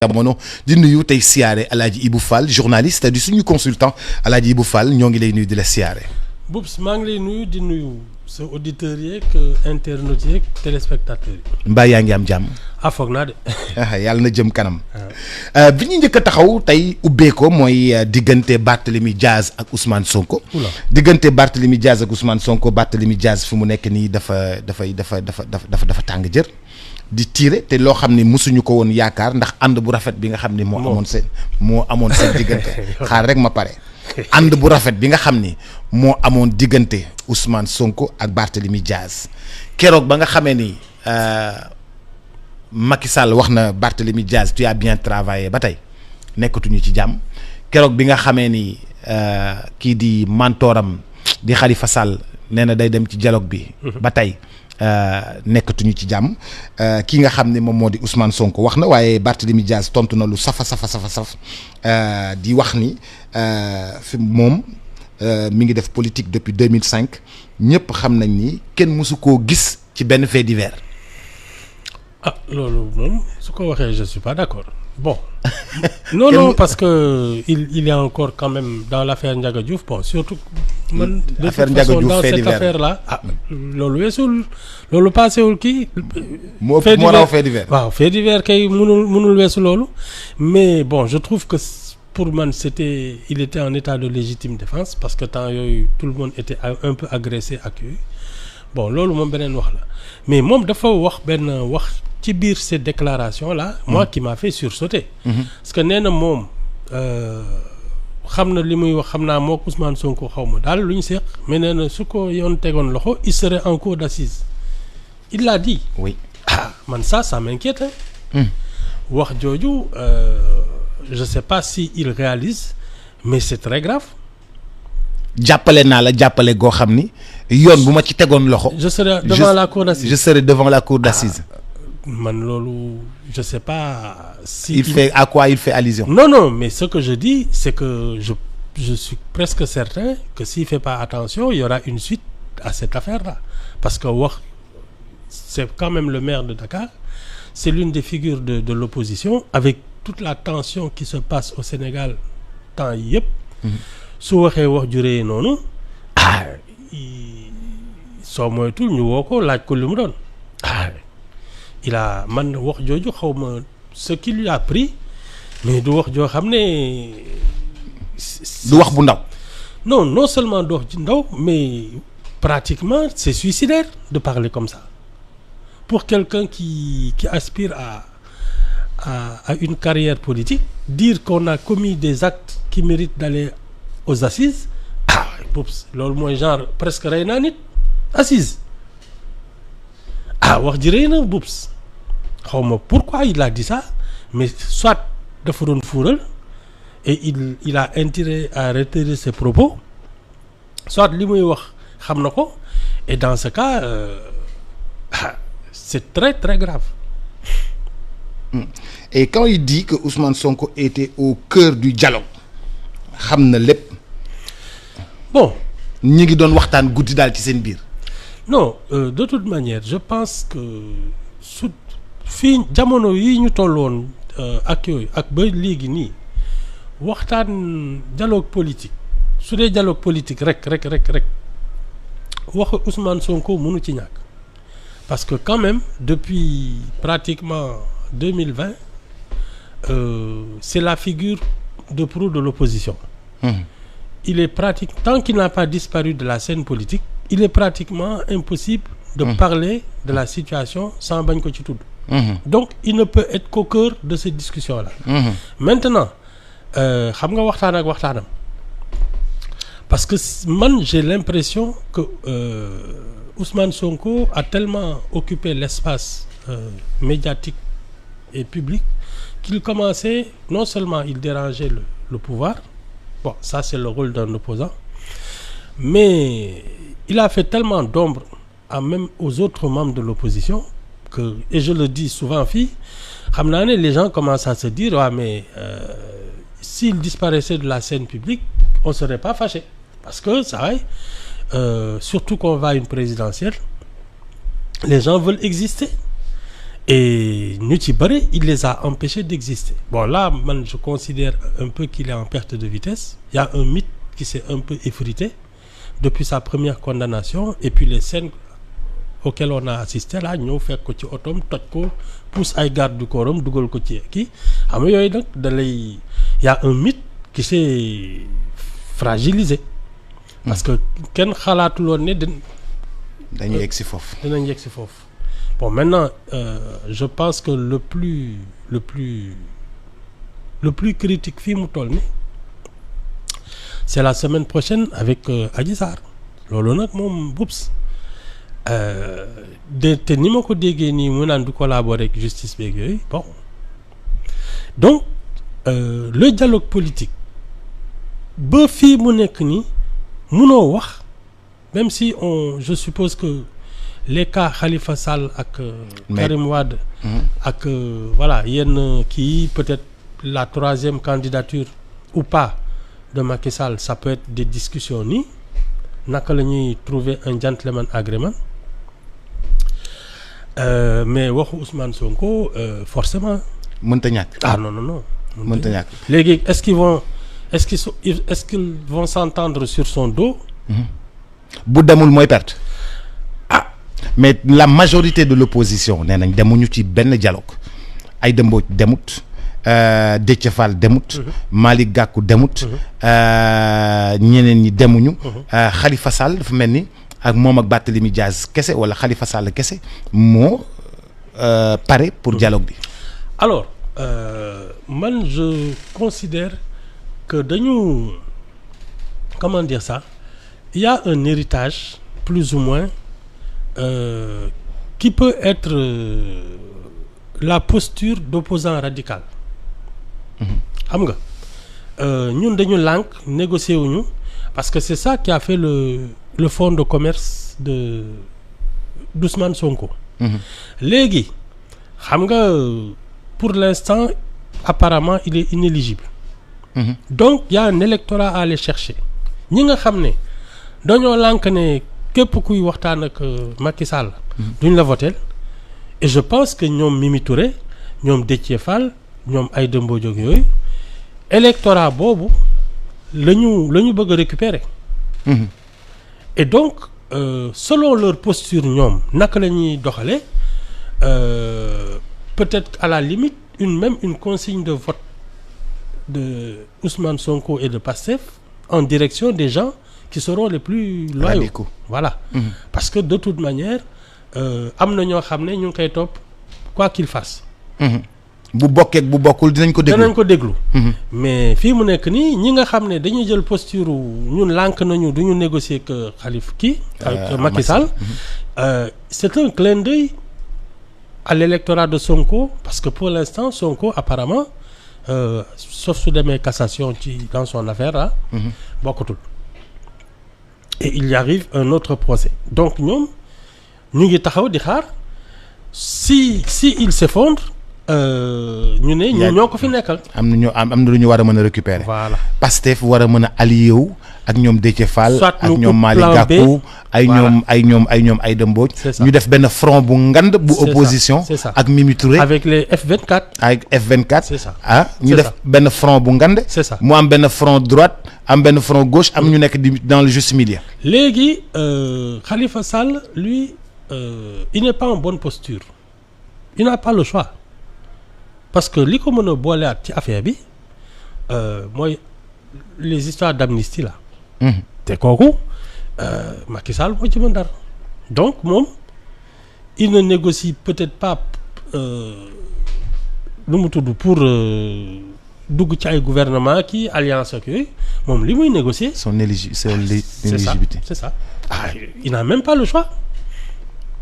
jamono di nuyu tey siyaare Alaaji Ibou Fall journaliste di suñu consultant Alaaji Ibou Fall ñoo ngi lay nuyu di la siyaare. Boubs maa ngi lay nuyu di nuyu sa auditeurs yeeg internautes yeeg téléspectateurs yi. mbaa yaa ngi am jàmm. foog naa de. yàlla na jëm kanam. bi ñu njëkk a taxaw tey ubbee ko mooy diggante Barthélémy Diaz ak Ousmane Sonko. diggante Barthélémy Diaz ak Ousmane Sonko Barthélémy Diaz fu mu nekk nii dafa tàng jër. di tiire te loo xam ne mosuñu ko woon yaakaar ndax ànd bu rafet bi nga xam ne moo amoon seen diggante xaar rek ma pare ànd bu rafet bi nga xam ni moo amoon diggante Ousmane Sonko ak Barthélémy Diaz keroog ba nga xamee ni Macky Sall wax na Barthélémy Diaz tu as bien travaillé ba tey nekkatuñu ci jàmm keroog bi nga xamee ni kii di mentoram di Khalifa Sall nee na day dem ci dialogue bi ba tey nekkatuñu ci jàmm ki nga xam ne moom moo di Ousmane Sonko wax na waaye Barthélémy Diaz tontu na lu saf di wax ni fi moom mi ngi def politique depuis 2005 ñëpp xam nañ ni kenn mësu koo gis ci benn fait divers. loolu moom su ko waxee je suis pas d'accord bon. non parce que il est encore quand même dans l'affaire Ndiaga Diouf bon surtout. man de toute façon dans cette affaire là loolu weesul loolu paasewul kii. moo raw fait divers waaw fait divers kay mënul weesu loolu mais bon je trouve que pour man il était en état de légitime défense parce que temps yooyu tout le monde était un peu agressé ak yooyu bon loolu moom beneen wax la mais moom dafa wax benn wax ci biir cette déclaration là moi qui m'a fait sursauter parce que nee na moom xam na li muy wax xam naa moo Ousmane Sonko xaw ma daal lu ñu seq mais nee na su ko yoon tegoon loxo il serait en cour d'assises il l'a dit. oui man ça m'inquiète wax jooju je sais pas si il réalise mais c'est très grave. jàppale naa la jàppale goo xam ni yoon bu ma ci tegoon loxo. je serai devant la cour d'assises. je serai devant la cour d'assises. man loolu je sais pas si à quoi il fait allusion. non mais ce que je dis c'est que je suis presque certain que s'il fait pas attention il y aura une suite à cette affaire-là parce que wax c'est quand même le maire de Dakar c'est l'une des figures de l'opposition avec toute la tension qui se passe au Sénégal temps yëpp su waxee wax juree noonu soo moytul ñu woo ko laaj ko li mu doon man wax jooju xaw ma ce qui lui a pris mais du wax joo xam ne du wax bu ndaw non seulement du wax ci ndaw mais pratiquement c'est suicidaire de parler comme ça pour quelqu'un qui aspire à une carrière politique dire qu'on a commis des actes qui méritent d'aller aux assises boops loolu mooy genre presque rey naa nit assises wax ji rëy na boops xaw ma pourquoi il a dit ça mais soit dafa doon fuural et il a intérêt à retirer ses propos soit li muy wax xam na ko et dans ce cas c'est très très grave. Et quand il dit que Ousmane Sonko était au cœur du dialogue xam na lépp. bon ñi ngi doon waxtaan guddi daal ci seen biir. non de toute manière je pense que fii jamono yi ñu toll woon ak yooyu ak ba léegi nii waxtaan dialogue politique su dee dialogue politique rek waxu Ousmane Sonko mënu ci ñàkk parce que quand même depuis pratiquement 2020 c'est la figure de proue de l'opposition. Il est tant qu'il n'a pas disparu de la scène politique il est pratiquement impossible de parler de la situation sans bañ ko ci tudd. Donc il ne peut être qu'au cœur de cette discussion-là. Maintenant xam nga waxtaan ak waxtaanam parce que man j'ai l'impression que Ousmane Sonko a tellement occupé l'espace médiatique et public qu'il commençait non seulement il dérangeait le pouvoir bon ça c'est le rôle d'un opposant mais il a fait tellement d'ombre même aux autres membres de l'opposition que et je le dis souvent fii xam naa ne les gens commencent à se dire mais s'il disparaissait de la scène publique on serait pas fâché parce que ça surtout qu'on va à une présidentielle les gens veulent exister et ñu ci bëri il les a empêchés d'exister. Bon là man je considère un peu qu'il est en perte de vitesse. Il y a un mythe qui s'est un peu effrité depuis sa première condamnation et puis les scènes auxquelles on a assisté là ñëw fekk ko ci otom toj ko pousse ay garde du corps am dugal ko ci kii xam nga yooyu nag da lay y a un mythe qui s'est fragilisé parce que kenn xalaatuloon ne dañuy yegg si foofu. dinañ yegg si foofu. Bon maintenant je pense que le plus critique fii mu toll ni c'est la semaine prochaine avec Adji Sarr loolu nag moom bups te ni ma ko déggee nii mu naan du collaborer ak justice beeg yooyu bon donc le dialogue politique ba fii mu nekk nii munoo wax même si je suppose que les cas Khalifa Sall ak Karim Wade ak voilà yenn kii peut-être la troisième candidature ou pas de Macky Sall ça peut être des discussions nii naka la ñuy trouver un gentleman agreement mais waxu Ousmane Sonko forcément mënta ñàkk. ah non mënta ñàkk. léegi est-ce qu'ils vont s'entendre sur son dos. bu demul mooy perte. mais la majorité de l'opposition nee nañ demuñu ci benn dialogue Aïda Mbodj demut Déthié Fall demut Malick Gakou demut ñeneen ñi demuñu Khalifa Sall dafa mel ni ak moom ak Barthélémy Diaz kese wala Khalifa Sall kese moo pare pour dialogue bi. Alors man je considère que dañu comment dire ça il y a un héritage plus ou moins qui peut être la posture d'opposant radical. xam nga ñun dañu lànk négocier wuñu parce que c'est ça qui a fait le fonds de commerce d'Ousmane Sonko. léegi xam nga pour l'instant apparemment il est inéligible. Donc il y a un électorat à aller chercher ñi nga xam ne dañoo lànk ne képp kuy waxtaan ak Macky Sall duñ la voter et je pense que ñoom Mimi Touré ñoom Déthié Fall ñoom Aïda Mbodj yooyu électorat boobu la ñu bëgg a récupérer. Et donc selon leur posture ñoom naka la ñuy doxalee peut-être à la limite une consigne de vote de Ousmane Sonko et de Pastef en direction des gens qui seront les plus loyaux. Radicaux. Voilà. Parce que de toute manière am na ñoo xam ne ñu ngi koy topp quoi qu'il fasse. bu bokkee bu bokkul dinañ ko déglu. Mais fii mu nekk nii ñi nga xam ne dañuy jël posture ñun lànk nañu du ñu négocier que Macky Sall. C'est un clin d'œil à l'électorat de Sonko parce que pour l'instant Sonko apparemment sauf su demee cassation dans son affaire là. bokkatul. Et il y arrive un autre procès donc ñoom ñu ngi taxaw di xaar si il s'effondre ñu ne ñoo ko fi nekkal. am na lu ñu war a mën a récupérer. Voilà. Pastef war a mën a allié wu ak ñoom Déthié Fall. Soit ak ñoom Malick Gakou ay ñoom Aïda Mbodj. ñu def benn front bu ngand bu opposition. ak Mimi Touré avec les F24. avec F24. c'est ça ñu def benn front bu ngand. c'est ça mu am benn front droite am benn front gauche am ñu nekk dans le juste milieu. léegi Khalifa Sall lui il n'est pas en bonne posture il n'a pas le choix. Parce que li ko mën a booleaat ci affaire bi mooy les histoires d'amnistie là. te kooku Macky Sall moo ci mën dara. donc moom il ne négocie peut-être pas lu mu tudd pour dugg ci ay gouvernement kii alliance ak yooyu moom li muy négocier. son éligibilité. c'est ça il n'a même pas le choix.